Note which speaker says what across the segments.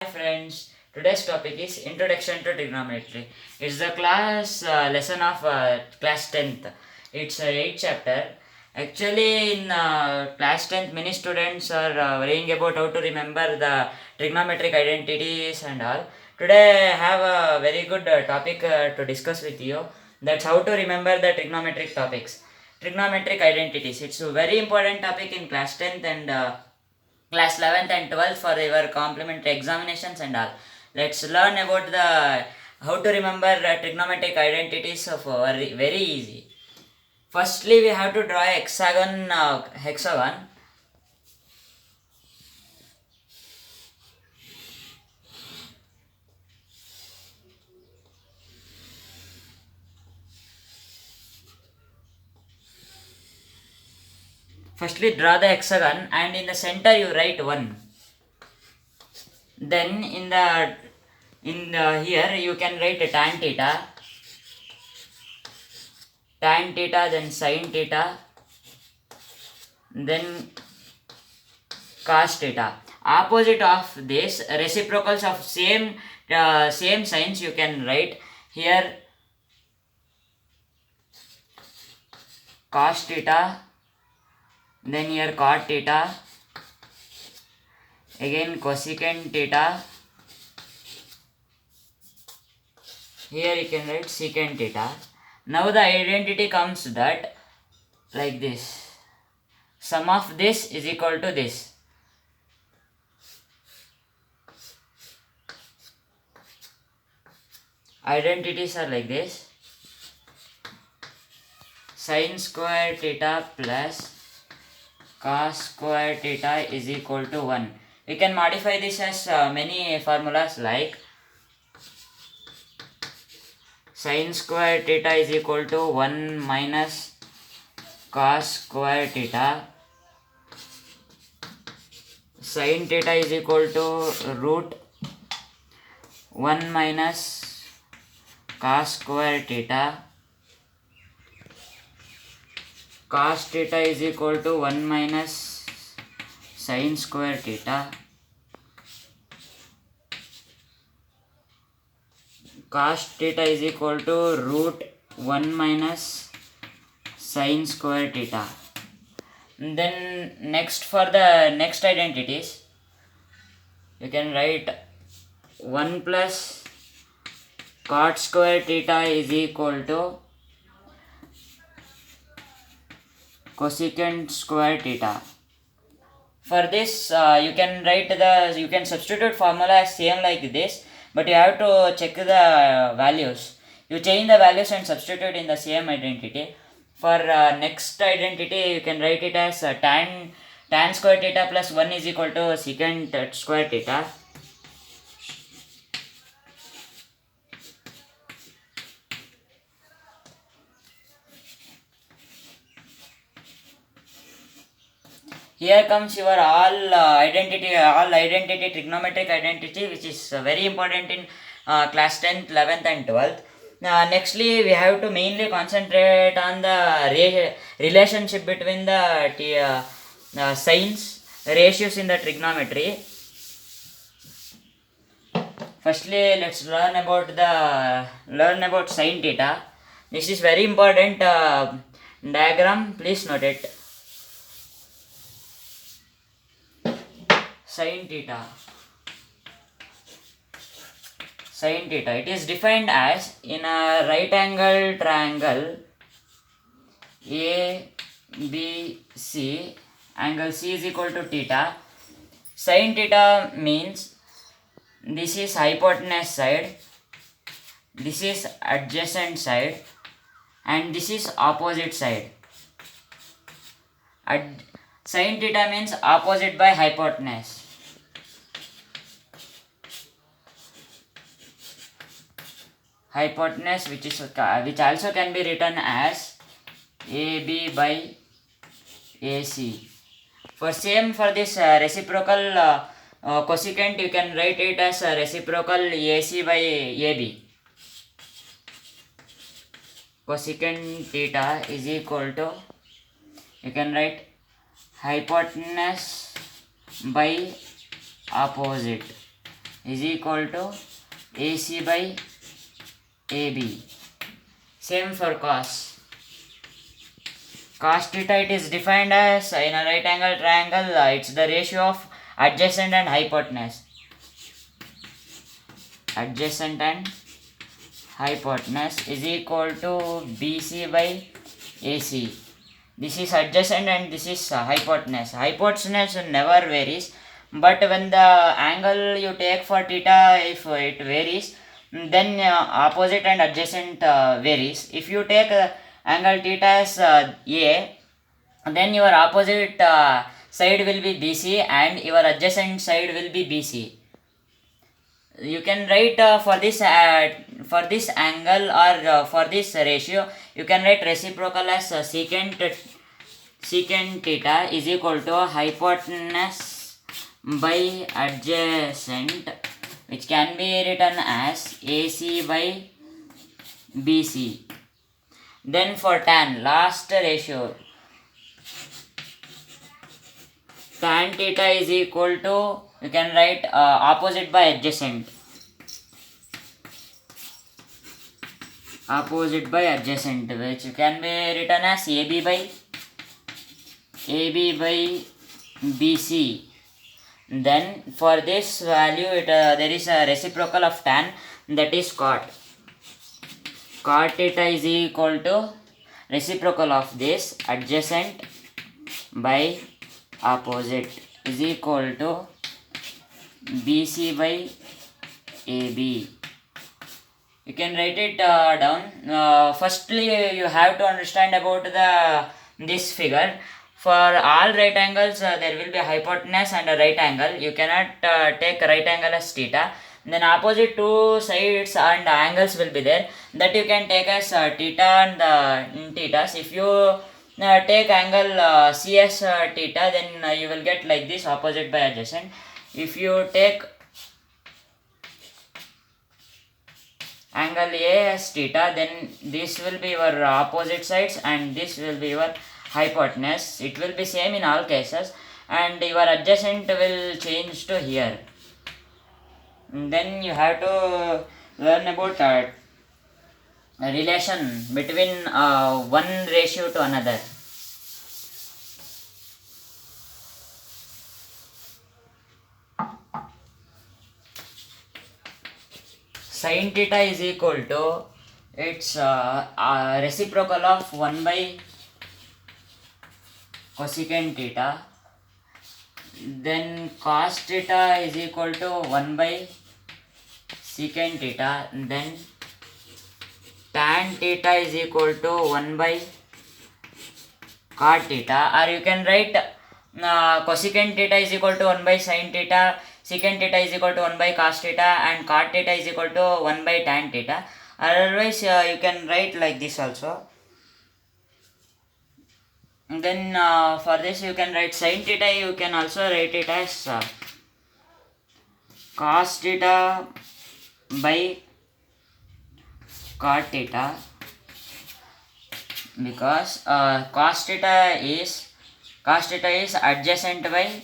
Speaker 1: Hi friends, today's topic is Introduction to Trigonometry. It's the class lesson of class 10th. It's a 8th chapter. Actually, in class 10th, many students are worrying about how to remember the trigonometric identities and all. Today, I have a very good topic to discuss with you. That's how to remember the trigonometric topics. Trigonometric identities. It's a very important topic in class 10th and class 11th and 12th for your complementary examinations and all. Let's learn about the how to remember trigonometric identities of very easy. Firstly, we have to draw a hexagon. Firstly, draw the hexagon and in the center you write 1. Then in the here you can write a tan theta, then sin theta, then cos theta. Opposite of this, reciprocals of same signs you can write here cos theta, then here cot theta, again cosecant theta, here you can write secant theta. Now the identity comes that like this, sum of this is equal to this. Identities are like this, sin square theta plus cos square theta is equal to 1. We can modify this as many formulas like sin square theta is equal to 1 minus cos square theta, sin theta is equal to root 1 minus cos square theta, cos theta is equal to 1 minus sin square theta, cos theta is equal to root 1 minus sin square theta. Then next, for the next identities, you can write 1 plus cot square theta is equal to cosecant square theta. For this, you can substitute formula as same like this, but you have to check the values. You change the values and substitute in the same identity. For next identity, you can write it as tan square theta plus 1 is equal to secant square theta. Here comes your all identity trigonometric identity, which is very important in class 10th, 11th and 12th. Nextly, we have to mainly concentrate on the relationship between the signs, ratios in the trigonometry. Firstly, let's learn about sin theta. This is very important diagram. Please note it. Sin theta. It is defined as in a right angle triangle ABC, angle C is equal to theta. Sin theta means this is hypotenuse side, this is adjacent side, and this is opposite side. Sin theta means opposite by hypotenuse. Hypotenuse, which also can be written as AB by AC. For this reciprocal cosecant, you can write it as reciprocal AC by AB. Cosecant theta is equal to, you can write hypotenuse by opposite. is equal to AC by AB. Same for cos. Cos theta, it is defined as in a right angle triangle, it's the ratio of adjacent and hypotenuse. Adjacent and hypotenuse is equal to BC by AC. This is adjacent and this is hypotenuse. Hypotenuse never varies, but when the angle you take for theta, if it varies, then opposite and adjacent varies. If you take angle theta as A, then your opposite side will be BC and your adjacent side will be BC. You can write for this angle or for this ratio, you can write reciprocal as secant theta is equal to hypotenuse by adjacent, which can be written as AC by BC. Then for tan, last ratio, tan theta is equal to, you can write opposite by adjacent. Opposite by adjacent, which can be written as AB by BC. Then for this value, there is a reciprocal of tan, that is cot. Cot theta is equal to reciprocal of this adjacent by opposite is equal to BC by AB. You can write it down. Firstly, you have to understand about this figure. For all right angles, there will be a hypotenuse and a right angle. You cannot take right angle as theta. Then opposite two sides and angles will be there. That you can take as theta and thetas. If you take angle C as theta, then you will get like this, opposite by adjacent. If you take angle A as theta, then this will be your opposite sides and this will be your hypotenuse. It will be same in all cases, and your adjacent will change to here. And then you have to learn about relation between one ratio to another. Sin theta is equal to, it's reciprocal of 1 by cosecant theta. Then cos theta is equal to 1 by secant theta. Then tan theta is equal to 1 by cot theta. Or you can write cosecant theta is equal to 1 by sin theta, secant theta is equal to 1 by cos theta, and cot theta is equal to 1 by tan theta. Otherwise, you can write like this also. And then for this you can write sin theta, you can also write it as cos theta by cot theta, because cos theta is adjacent by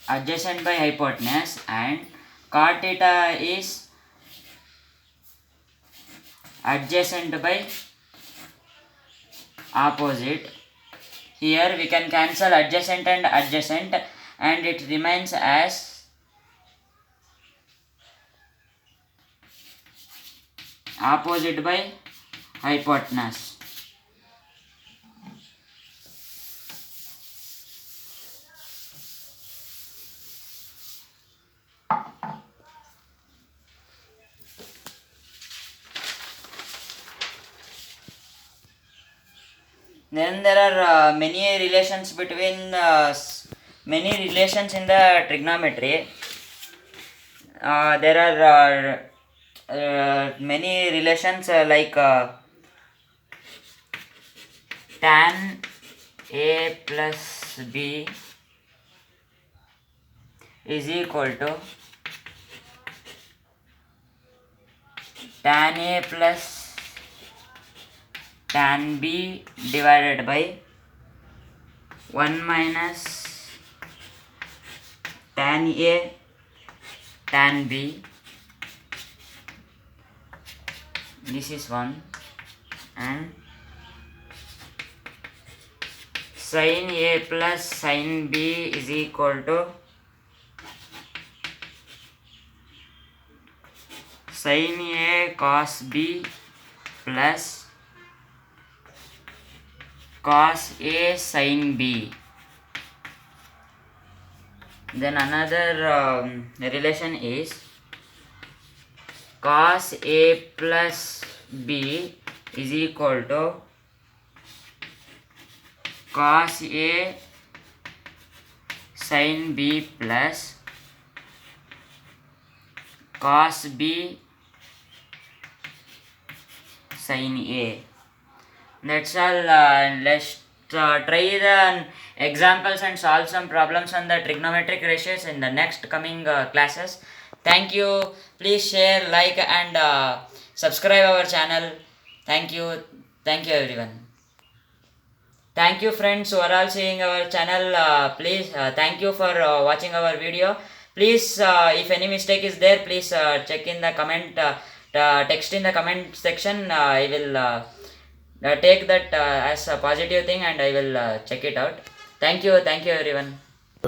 Speaker 1: hypotenuse, and cot theta is adjacent by opposite. Here we can cancel adjacent and adjacent, and it remains as opposite by hypotenuse. Then there are many relations between many relations in the trigonometry. There are many relations like tan A plus B is equal to tan A plus tan B divided by 1 minus tan A, tan B. This is one, and sin A plus sin B is equal to sin A cos B plus cos A sin B. Then another relation is cos A plus B is equal to cos A sin B plus cos B sin A. That's all. Let's try the examples and solve some problems on the trigonometric ratios in the next coming classes. Thank you. Please share, like, and subscribe our channel. Thank you. Thank you, everyone. Thank you, friends who are all seeing our channel. Please thank you for watching our video. Please, if any mistake is there, please check in the comment, text in the comment section. I will take that as a positive thing, and I will check it out. Thank you everyone.